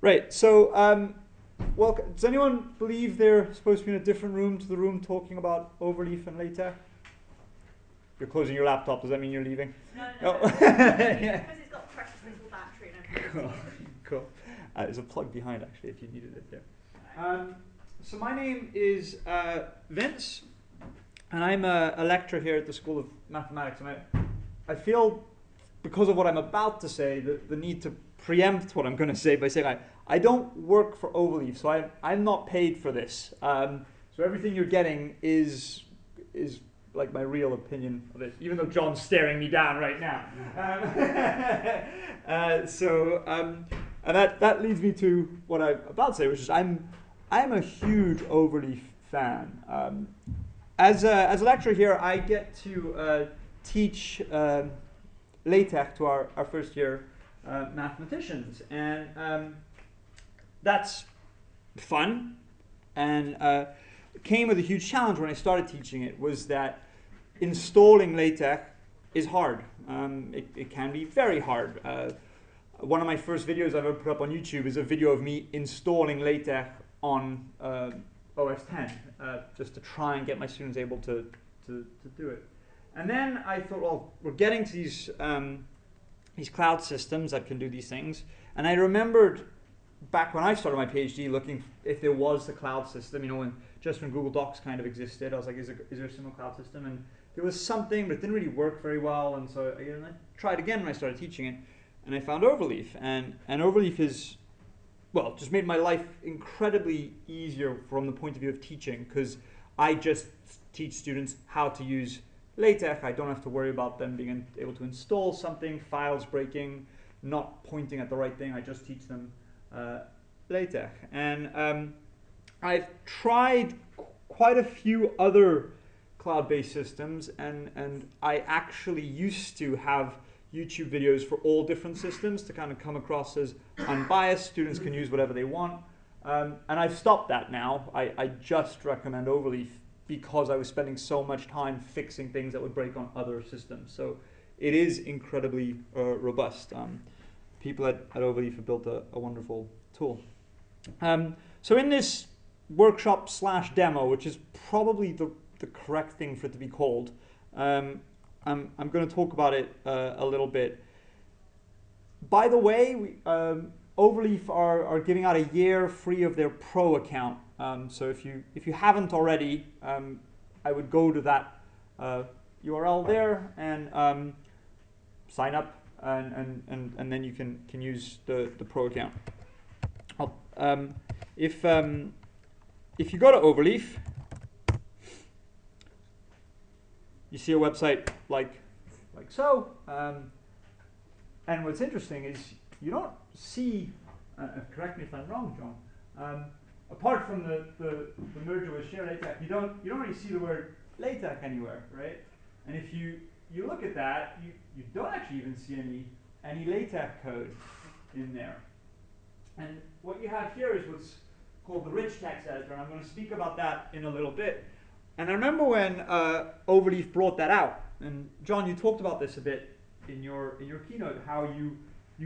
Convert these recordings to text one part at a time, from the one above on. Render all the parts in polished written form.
Right, so, well, does anyone believe they're supposed to be in a different room to the room talking about Overleaf and LaTeX? You're closing your laptop, does that mean you're leaving? No. Yeah. Because it's got press-resistant battery and everything. Cool. There's a plug behind, actually, if you needed it there. So my name is Vince, and I'm a lecturer here at the School of Mathematics. And I feel, because of what I'm about to say, the need to preempt what I'm going to say by saying I don't work for Overleaf, so I'm not paid for this. So everything you're getting is like my real opinion of it, even though John's staring me down right now. And that leads me to what I'm about to say, which is I'm a huge Overleaf fan. As a lecturer here, I get to teach LaTeX to our first year mathematicians, and that's fun. And came with a huge challenge when I started teaching it, was that installing LaTeX is hard. It can be very hard. One of my first videos I've ever put up on YouTube is a video of me installing LaTeX on OS X, just to try and get my students able to do it. And then I thought, well, we're getting to these cloud systems that can do these things. And I remembered back when I started my PhD looking if there was a cloud system, just when Google Docs kind of existed. I was like, is there a similar cloud system? And there was something, but it didn't really work very well. And so I tried again when I started teaching it. And I found Overleaf. And Overleaf is, well, just made my life incredibly easier from the point of view of teaching, because I just teach students how to use LaTeX. I don't have to worry about them being able to install something, files breaking, not pointing at the right thing. I just teach them LaTeX. And I've tried quite a few other cloud-based systems, and I actually used to have YouTube videos for all different systems to kind of come across as unbiased. Students can use whatever they want. And I've stopped that now. I just recommend Overleaf because I was spending so much time fixing things that would break on other systems. So it is incredibly robust. People at Overleaf have built a wonderful tool. So in this workshop / demo, which is probably the correct thing for it to be called, I'm going to talk about it a little bit. By the way, Overleaf are giving out a year free of their Pro account. So if you haven't already, I would go to that URL there and sign up, and then you can use the Pro account. If you go to Overleaf, you see a website like so, and what's interesting is you don't see, correct me if I'm wrong, John, apart from the merger with Share LaTeX, you don't really see the word LaTeX anywhere, right? And if you look at that, you don't actually even see any LaTeX code in there. And what you have here is what's called the rich text editor, and I'm going to speak about that in a little bit. And I remember when Overleaf brought that out, and John, you talked about this a bit in your keynote, how you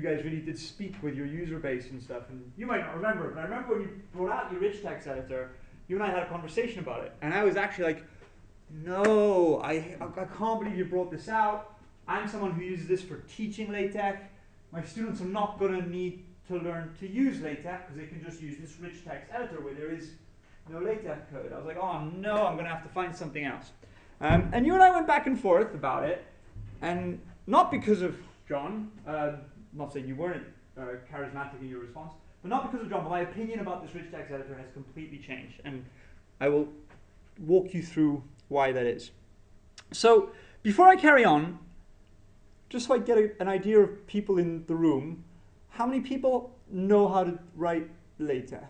guys really did speak with your user base and stuff. And you might not remember, but I remember when you brought out your rich text editor, you and I had a conversation about it, and I was actually like, no, I can't believe you brought this out. I'm someone who uses this for teaching LaTeX. My students are not going to need to learn to use LaTeX because they can just use this rich text editor where there is no LaTeX code. I was like, oh no, I'm going to have to find something else. And you and I went back and forth about it, and not because of John, I'm not saying you weren't charismatic in your response, but not because of John, but my opinion about this rich text editor has completely changed, and I will walk you through why that is. So before I carry on, just so I get an idea of people in the room, how many people know how to write LaTeX?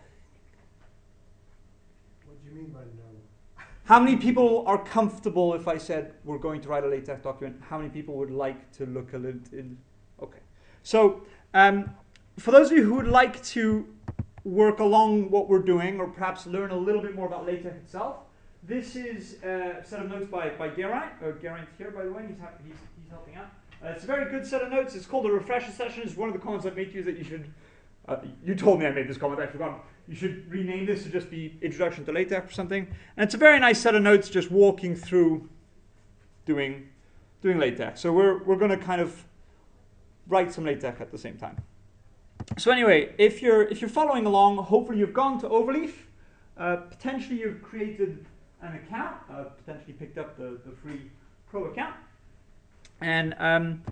What do you mean by no? How many people are comfortable if I said we're going to write a LaTeX document? How many people would like to look a little in? Okay. So for those of you who would like to work along what we're doing, or perhaps learn a little bit more about LaTeX itself, this is a set of notes by Geraint. Geraint's here, by the way. He's helping out. It's a very good set of notes. It's called a refresher session. It's one of the comments I've made to you that you should you told me I made this comment, I forgot. You should rename this to just be Introduction to LaTeX or something. And it's a very nice set of notes just walking through doing LaTeX. So we're going to kind of write some LaTeX at the same time. So anyway, if you're following along, hopefully you've gone to Overleaf. Potentially you've created an account, potentially picked up the free Pro account. And I'm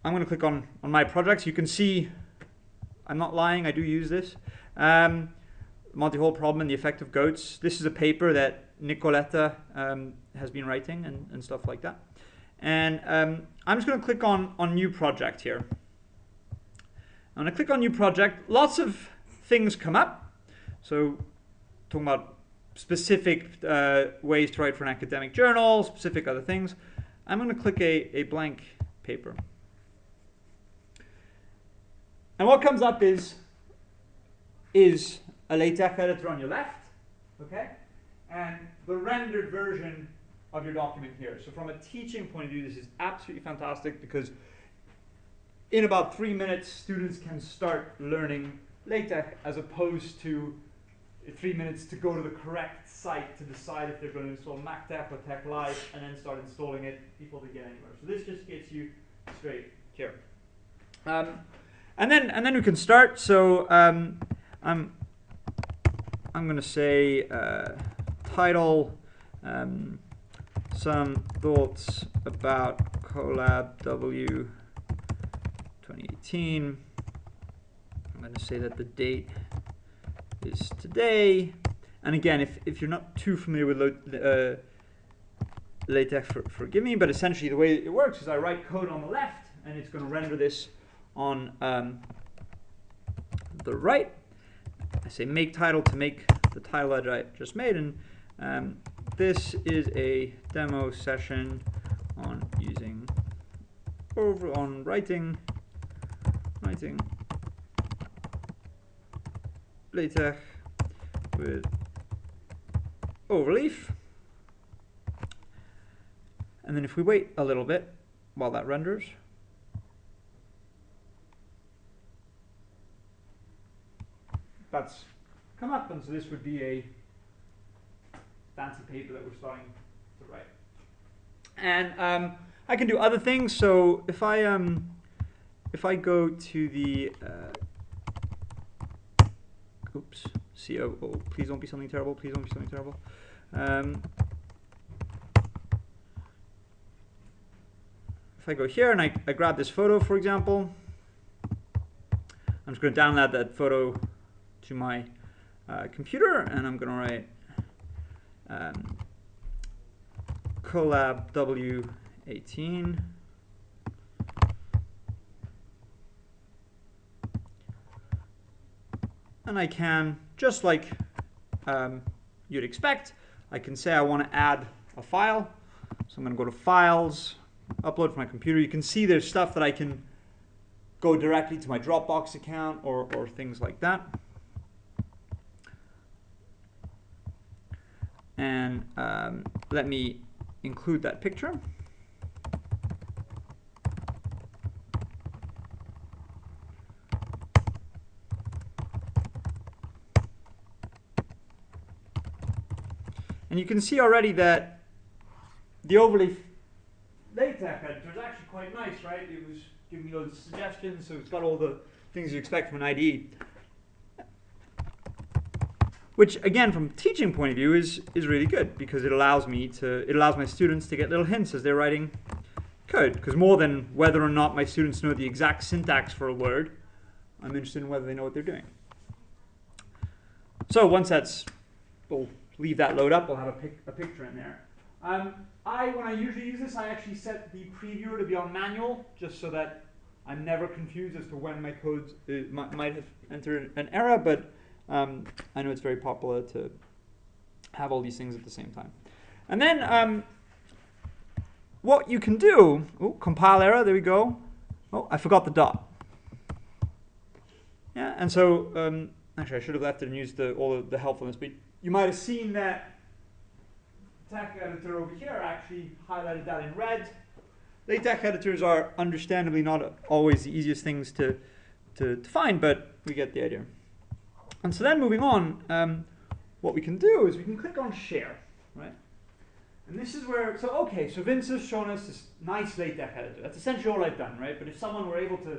going to click on my projects. You can see I'm not lying, I do use this. Multi-hole problem and the effect of goats. This is a paper that Nicoletta has been writing and stuff like that. And I'm just going to click on New Project here. I'm going to click on New Project. Lots of things come up. So talking about specific ways to write for an academic journal, specific other things. I'm going to click a blank paper. And what comes up is a LaTeX editor on your left, okay, and the rendered version of your document here. So from a teaching point of view, this is absolutely fantastic because in about 3 minutes, students can start learning LaTeX as opposed to 3 minutes to go to the correct site to decide if they're going to install MacTeX or TechLive and then start installing it before they get anywhere. So this just gets you straight here. And then we can start. So I'm going to say title, some thoughts about collabw 2018. I'm going to say that the date is today. And again, if you're not too familiar with LaTeX, forgive me, but essentially the way it works is I write code on the left, and it's going to render this on the right. I say make title to make the title that I just made, and this is a demo session on writing LaTeX with Overleaf. And then if we wait a little bit while that renders, that's come up, and so this would be a fancy paper that we're starting to write. And I can do other things. So if I go to the oops, COO, please don't be something terrible. Please don't be something terrible. If I go here and I grab this photo, for example, I'm just going to download that photo to my computer, and I'm going to write collabw18. And I can, just like you'd expect, I can say I want to add a file. So I'm going to go to Files, Upload from my computer. You can see there's stuff that I can go directly to my Dropbox account or things like that. And let me include that picture. And you can see already that the Overleaf LaTeX editor is actually quite nice, right? It was giving me loads of suggestions, so it's got all the things you expect from an IDE. Which, again, from a teaching point of view, is really good because it allows my students to get little hints as they're writing code. Because more than whether or not my students know the exact syntax for a word, I'm interested in whether they know what they're doing. So once that's, we'll leave that load up. We'll have a picture in there. When I usually use this, I actually set the previewer to be on manual, just so that I'm never confused as to when my code might have entered an error. But I know it's very popular to have all these things at the same time. And then what you can do, compile error, there we go. Oh, I forgot the dot. Yeah, and so actually I should have left it and used all the helpfulness, but you might have seen that Text editor over here actually highlighted that in red. LaTeX editors are understandably not always the easiest things to to find, but we get the idea. And so then moving on, what we can do is we can click on share, right? And this is where, so okay, so Vince has shown us this nice LaTeX editor. That's essentially all I've done, right? But if someone were able to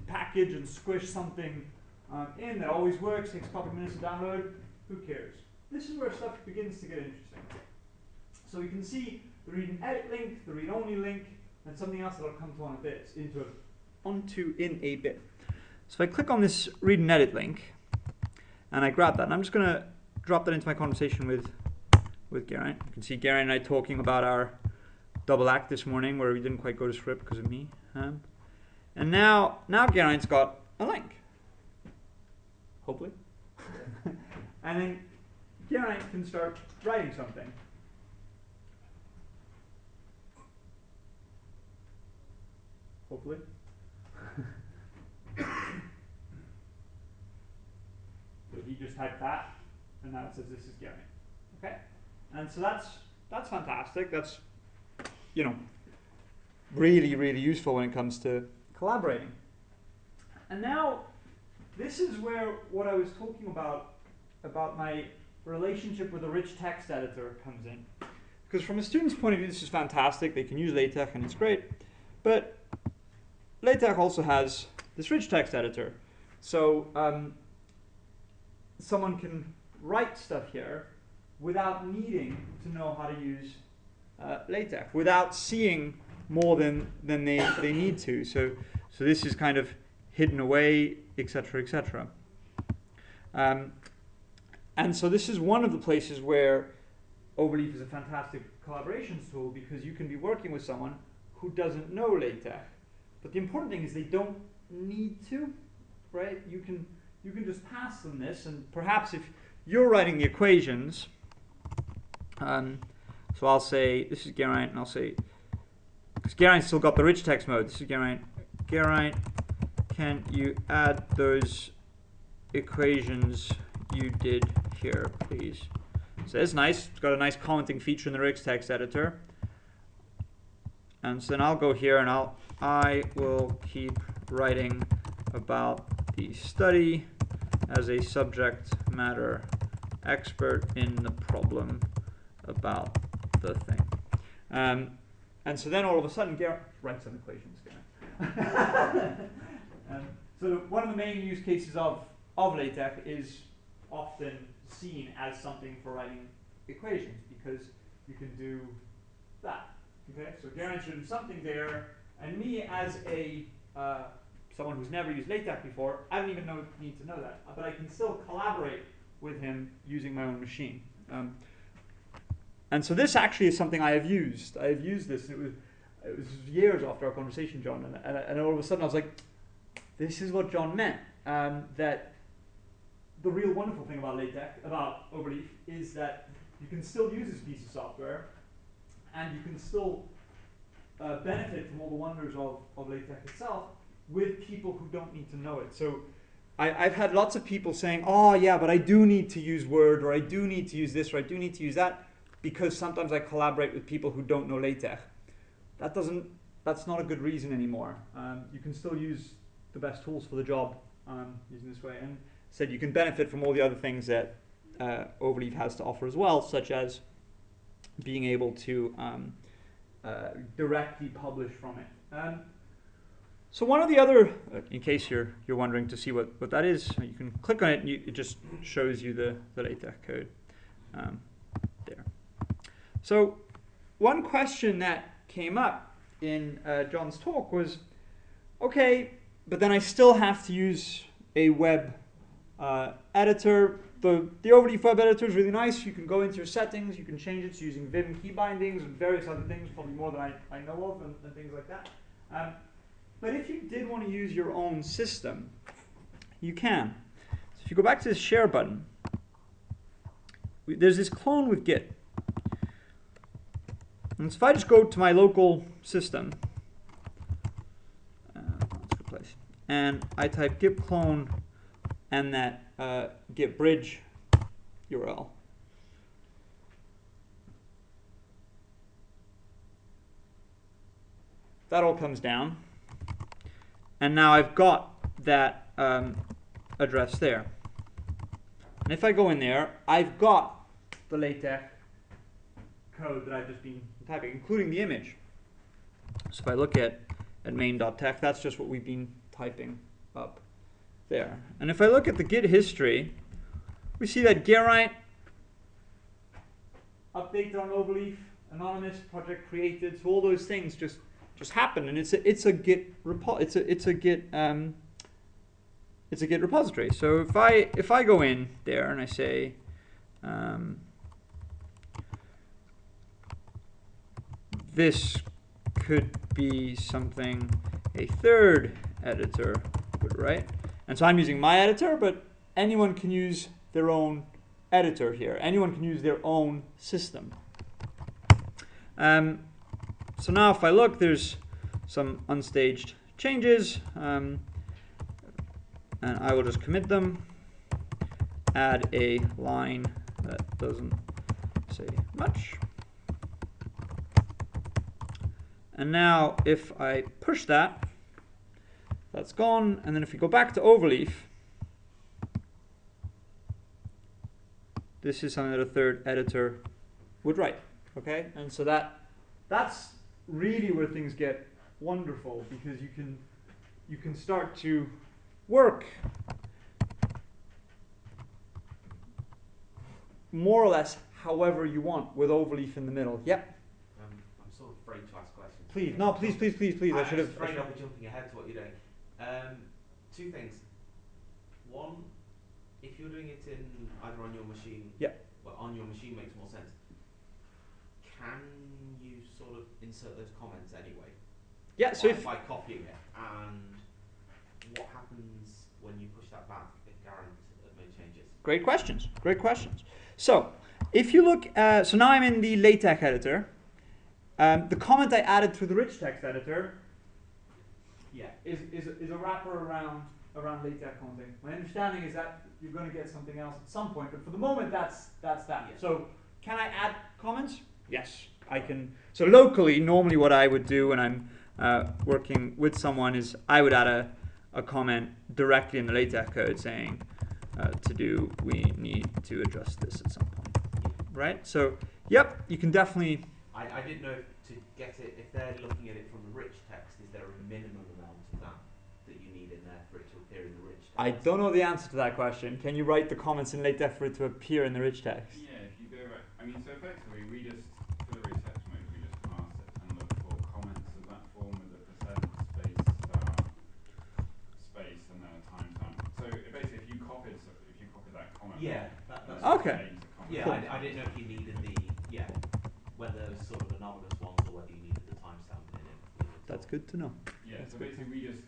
package and squish something in that always works, takes a couple of minutes to download, who cares? This is where stuff begins to get interesting. So we can see the read and edit link, the read-only link, and something else that I'll come to in a bit. So if I click on this read and edit link, and I grab that, and I'm just going to drop that into my conversation with Geraint. You can see Geraint and I talking about our double act this morning where we didn't quite go to script because of me. And now Geraint's got a link, hopefully. And then Geraint can start writing something. Hopefully. So he just typed that, and now it says this is Geraint. Okay? And so that's fantastic. That's, you know, really, really useful when it comes to collaborating. And now, this is where what I was talking about my relationship with a rich text editor comes in. Because from a student's point of view, this is fantastic. They can use LaTeX and it's great. But LaTeX also has this rich text editor. So someone can write stuff here without needing to know how to use LaTeX, without seeing more than they need to. So this is kind of hidden away, etc., etc. And so this is one of the places where Overleaf is a fantastic collaborations tool, because you can be working with someone who doesn't know LaTeX. But the important thing is they don't need to, right? You can just pass them this, and perhaps if you're writing the equations, so I'll say this is Geraint, and I'll say, because Geraint's still got the rich text mode. This is Geraint. Geraint, can you add those equations you did here, please? So it's nice. It's got a nice commenting feature in the rich text editor. And so then I'll go here and I will keep writing about the study as a subject matter expert in the problem about the thing. And so then all of a sudden, Geraint writes some equations. So one of the main use cases of LaTeX is often seen as something for writing equations, because you can do that. Okay, so Geraint should do something there, and me as a someone who's never used LaTeX before, I don't even need to know that, but I can still collaborate with him using my own machine. And so this actually is something I have used. I have used this, and it was years after our conversation, John, and all of a sudden I was like, this is what John meant. That the real wonderful thing about LaTeX, about Overleaf, is that you can still use this piece of software, and you can still benefit from all the wonders of LaTeX itself with people who don't need to know it. So I've had lots of people saying, oh yeah, but I do need to use Word, or I do need to use this, or I do need to use that, because sometimes I collaborate with people who don't know LaTeX. That's not a good reason anymore. You can still use the best tools for the job using this way. And said you can benefit from all the other things that Overleaf has to offer as well, such as being able to directly publish from it. So one of the other, in case you're wondering to see what that is, you can click on it and it just shows you the LaTeX code there. So one question that came up in John's talk was, okay, but then I still have to use a web editor. The Overleaf web editor is really nice. You can go into your settings, you can change it using Vim key bindings and various other things, probably more than I know of, and things like that. But if you did want to use your own system, you can. So if you go back to this share button, there's this clone with Git. And so if I just go to my local system, and I type git clone and that git bridge URL, that all comes down. And now I've got that address there. And if I go in there, I've got the LaTeX code that I've just been typing, including the image. So if I look at main.tech, that's just what we've been typing up there. And if I look at the Git history, we see that Geraint updated on Overleaf, anonymous, project created, so all those things just happen, and it's a Git repo, it's a Git repository. So if I go in there and I say this could be something a third editor would write, and so I'm using my editor, but anyone can use their own editor here. Anyone can use their own system. So now if I look, there's some unstaged changes, and I will just commit them, add a line that doesn't say much. And now if I push that, that's gone, and then if we go back to Overleaf, this is something that a third editor would write, okay? And so that's really where things get wonderful, because you can start to work more or less however you want with Overleaf in the middle. Yep. I'm sort of afraid to ask questions. Please, no, please. I should have. I'm afraid I'll be jumping ahead to what you're doing. Two things. One, if you're doing it in either on your machine, well, on your machine makes more sense. Can you sort of insert those comments anyway? Yeah. So if by copying it, and what happens when you push that back if Geraint made changes? Great questions. Great questions. So if you look, so now I'm in the LaTeX editor. The comment I added through the rich text editor, is a wrapper around LaTeX commenting. My understanding is that you're going to get something else at some point, but for the moment, that's that. Yeah. So can I add comments? Yes, I can. So locally, normally what I would do when I'm working with someone is I would add a comment directly in the LaTeX code saying, we need to adjust this at some point, right? So, yep, you can definitely. I didn't know to get it, if they're looking at it from the rich text, is there a minimum amount of that you need in there for it to appear in the rich text? I don't know the answer to that question. Can you write the comments in LaTeX for it to appear in the rich text? Yeah, if you go back, I mean, so effectively we just, for the rich text mode, we just pass it and look for comments of that form with a percent space and then a timestamp. So basically, if you copied that comment, that's okay. Yeah, cool. I didn't know if you needed whether it was sort of anonymous ones or whether you needed the timestamp in it. That's good to know. Yeah, that's so basically we just,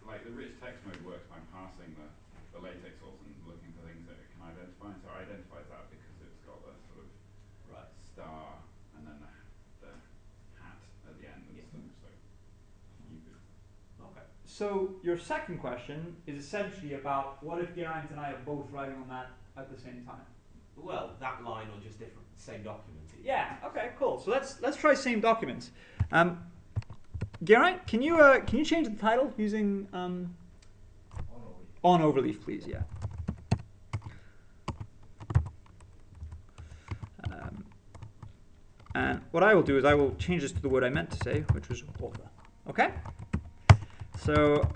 like the rich text mode works by parsing the LaTeX source and looking for things that it can identify. And so it identifies that because it's got a sort of star and then the hat at the end and stuff. So you could. Okay. So your second question is essentially about what if Geraint and I are both writing on that at the same time? Well, that line or just different, same document. Yeah. Okay. Cool. So let's try same documents. Geraint, can you change the title using on Overleaf, please? Yeah. And what I will do is I will change this to the word I meant to say, which was author. Okay. So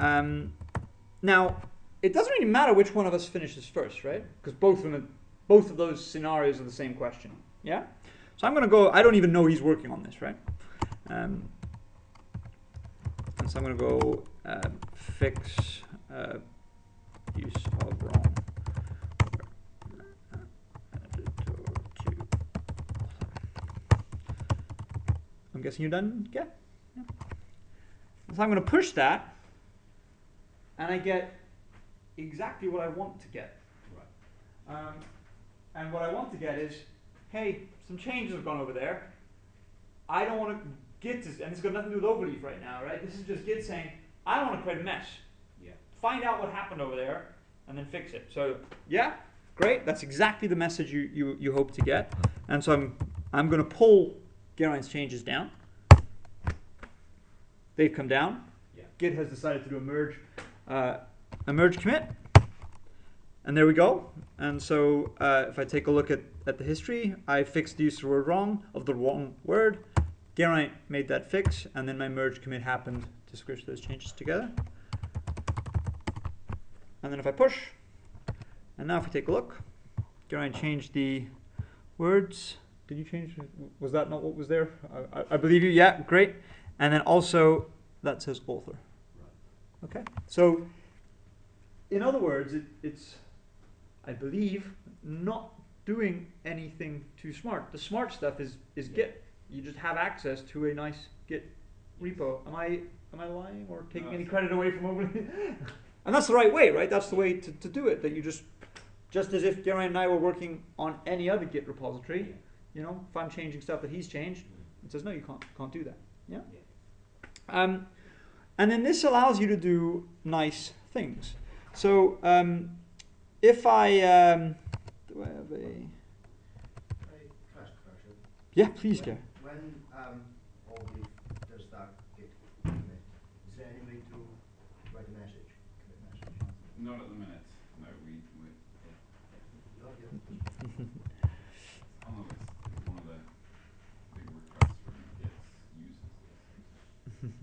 now it doesn't really matter which one of us finishes first, right? Because both of those scenarios are the same question. Yeah? So I'm going to go, I don't even know he's working on this, right? And so I'm going to go fix use of wrong. I'm guessing you're done, yeah? So I'm going to push that, and I get exactly what I want to get. Right. And what I want to get is, hey, some changes have gone over there. I don't want to Git is, and it's got nothing to do with Overleaf right now, right? This is just Git saying, I don't want to create a mess. Yeah. Find out what happened over there, and then fix it. So yeah, great. That's exactly the message you hope to get. And so I'm going to pull Geraint's changes down. They've come down. Yeah. Git has decided to do a merge a merge commit. And there we go. And so if I take a look at the history, I fixed the use of the word wrong, of the wrong word. Geraint made that fix, and then my merge commit happened to squish those changes together. And then if I push, and now if we take a look, Geraint changed the words. Did you change? Was that not what was there? I believe you. Yeah, great. And then also that says author. Okay. So in other words, it's, I believe, not doing anything too smart. The smart stuff is Git. You just have access to a nice Git repo. Am I lying or taking any credit away from Overleaf? And that's the right way, right? That's the way to do it. That you just as if Geraint and I were working on any other Git repository, you know, if I'm changing stuff that he's changed, it says no, you can't do that. Yeah. And then this allows you to do nice things. So if I do I have a yeah, please, Gary. When Overleaf does that Git commit, is there any way to write a message, commit message? Not at the minute. No, we Not yet. on the list. It's one of the big requests from Git users.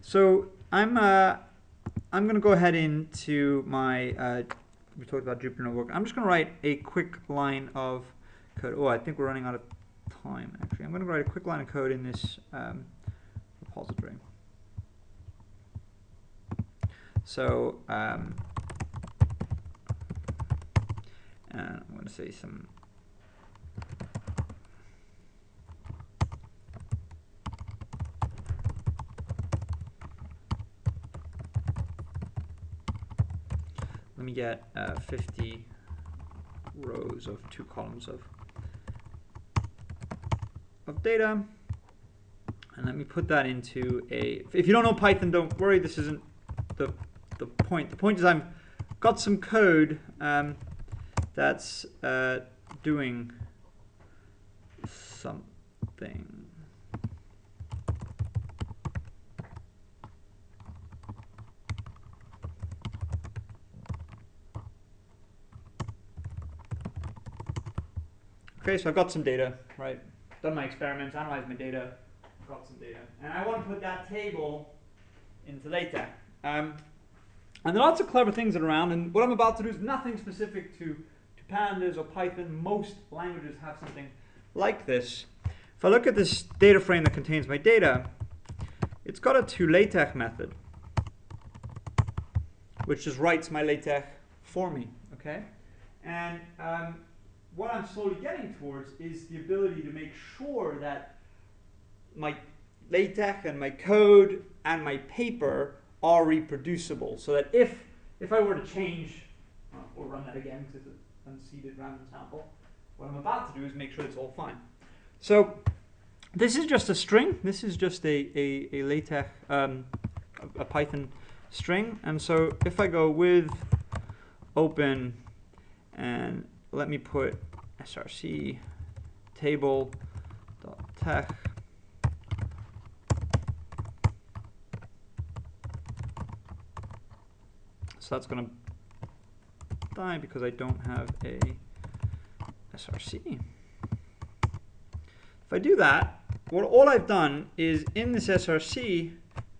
So I'm going to go ahead into my we talked about Jupyter Notebook. I'm just going to write a quick line of code. Oh, I think we're running out of time, actually. I'm going to write a quick line of code in this repository. So, and I'm going to say some let me get 50 rows of 2 columns of data, and let me put that into a, if you don't know Python, don't worry, this isn't the point. The point is I've got some code that's doing something. Okay, so I've got some data, right? Done my experiments, analyzed my data, got some data. And I want to put that table into LaTeX. And there are lots of clever things around, and what I'm about to do is nothing specific to pandas or Python. Most languages have something like this. If I look at this data frame that contains my data, it's got a toLaTeX method, which just writes my LaTeX for me, okay? And what I'm slowly getting towards is the ability to make sure that my LaTeX and my code and my paper are reproducible, so that if I were to change or run that again because it's an unseeded random sample, what I'm about to do is make sure it's all fine. So this is just a string. This is just a LaTeX, a Python string. And so if I go with open and let me put src table.tex. So that's going to die because I don't have a src. If I do that, all I've done is in this src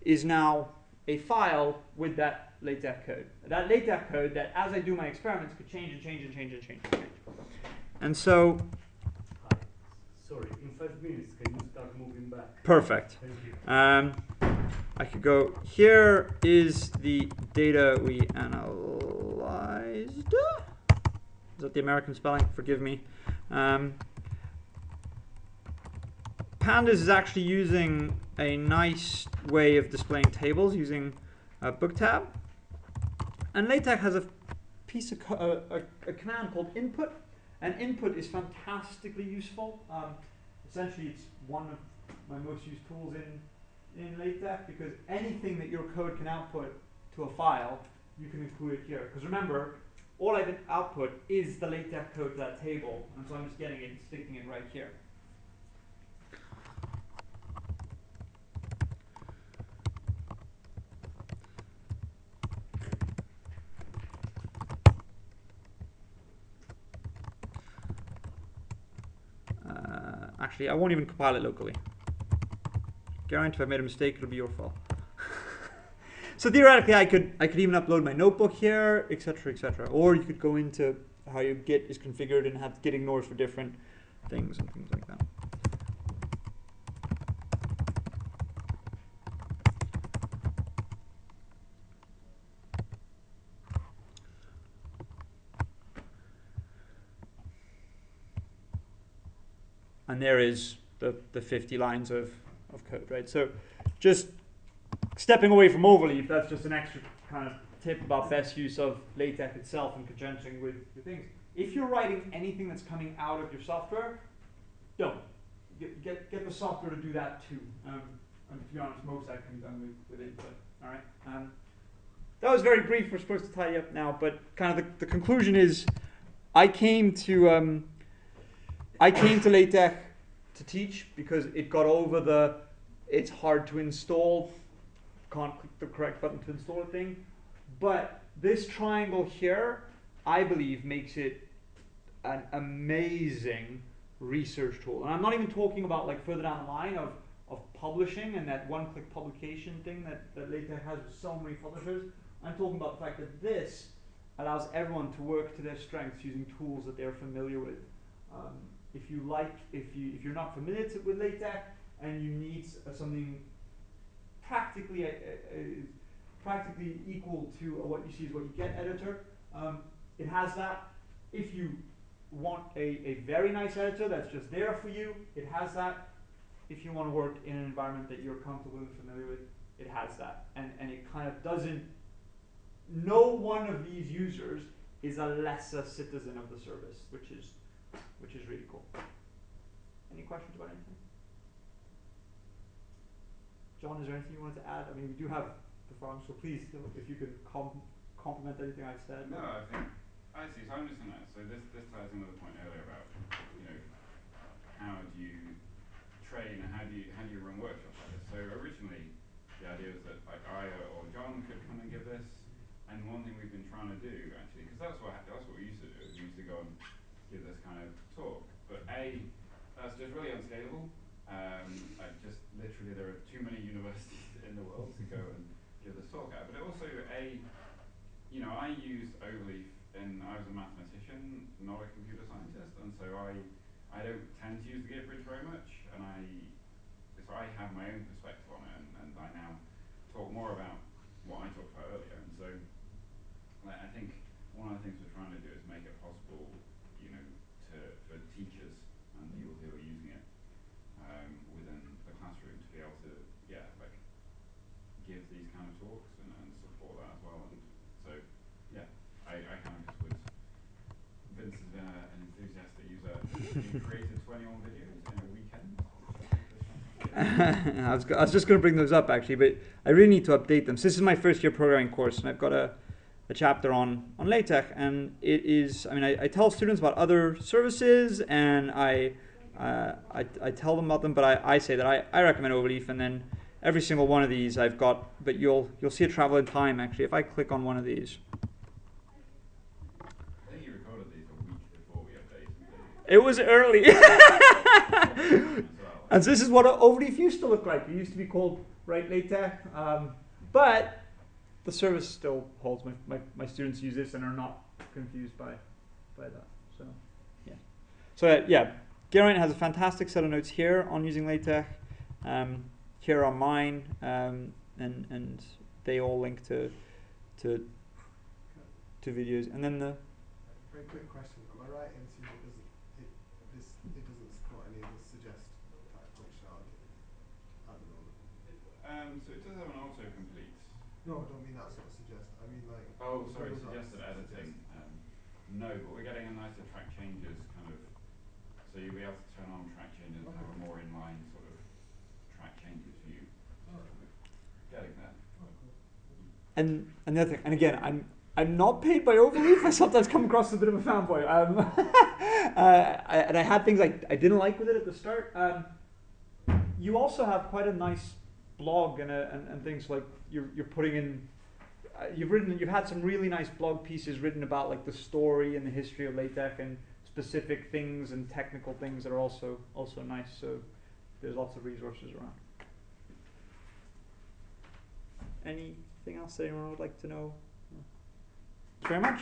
is now a file with that LaTeX code. That LaTeX code that, as I do my experiments, could change and change and change and change and change. And so, hi. Sorry, in 5 minutes, can you start moving back? Perfect. Thank you. I could go, here is the data we analyzed. Is that the American spelling? Forgive me. Pandas is actually using a nice way of displaying tables using book tab. And LaTeX has a piece of a command called input. And input is fantastically useful. Essentially, it's one of my most used tools in LaTeX, because anything that your code can output to a file, you can include it here. Because remember, all I output is the LaTeX code to that table, and so I'm just getting it and sticking it right here. Actually, I won't even compile it locally. Geraint, if I made a mistake, it'll be your fault. So theoretically, I could even upload my notebook here, etc., etc. Or you could go into how your Git is configured and have Git ignores for different things and things like that. And there is the 50 lines of code, right? So just stepping away from Overleaf, that's just an extra kind of tip about best use of LaTeX itself in conjunction with things. If you're writing anything that's coming out of your software, don't. Get the software to do that too. And to be honest, most of that can be done with input. All right. That was very brief. We're supposed to tidy up now, but kind of the conclusion is, I came to LaTeX to teach because it got over it's hard to install, can't click the correct button to install a thing. But this triangle here, I believe, makes it an amazing research tool. And I'm not even talking about like further down the line of publishing and that one-click publication thing that LaTeX has with so many publishers. I'm talking about the fact that this allows everyone to work to their strengths using tools that they're familiar with. If you're not familiar with LaTeX and you need something practically equal to what you see is what you get editor, it has that. If you want a very nice editor that's just there for you, it has that. If you want to work in an environment that you're comfortable and familiar with, it has that. And it kind of doesn't, no one of these users is a lesser citizen of the service, which is really cool. Any questions about anything? John, is there anything you wanted to add? I mean, we do have the forum, so please, if you could compliment anything I've said. No, I see. So I'm just in that. So this ties in with the point earlier about, how do you train and how do you run workshops like this? So originally, the idea was that like I or John could come and give this, and one thing we've been trying to do actually, because that's what we used to do. We used to go and give this kind of talk, but that's just really unscalable. Like just literally, there are too many universities in the world to go and give this talk at. But it also I used Overleaf, and I was a mathematician, not a computer scientist, and so I don't tend to use the Git bridge very much, and so I have my own perspective on it, and I now talk more about what I talked about earlier. And so I think one of the things we're trying to do is make it possible, for teachers and people who are using it within the classroom to be able to, give these kind of talks and support that as well. And so, I kind of just was, Vince has been an enthusiastic user. He created 21 videos in a weekend. I was just going to bring those up actually, but I really need to update them. So this is my first year programming course, and I've got a chapter on LaTeX, and it is, I tell students about other services, and I tell them about them, but I say that I recommend Overleaf, and then every single one of these I've got, but you'll see a travel in time actually if I click on one of these. I think you recorded these a week before we updated. It was early. And so this is what Overleaf used to look like. It used to be called LaTeX, but the service still holds. My students use this and are not confused by that. So yeah. So Geraint has a fantastic set of notes here on using LaTeX. Here are mine, and they all link to videos. And then the very quick question: am I right in assuming it doesn't support any of the suggest type functionality at the moment? So it does have an autocomplete. No, I don't mean that sort of suggest. I mean like. Oh, sorry, suggested editing. No, but we're getting a nicer track changes kind of. So you'll be able to turn on track changes and have a more inline sort of track changes view. Getting there. And the other thing, and again, I'm not paid by Overleaf. I sometimes come across as a bit of a fanboy. And I had things I didn't like with it at the start. You also have quite a nice blog and things like you're putting in. You've had some really nice blog pieces written about like the story and the history of LaTeX, and specific things and technical things that are also nice. So there's lots of resources around. Anything else anyone would like to know? Thanks very much.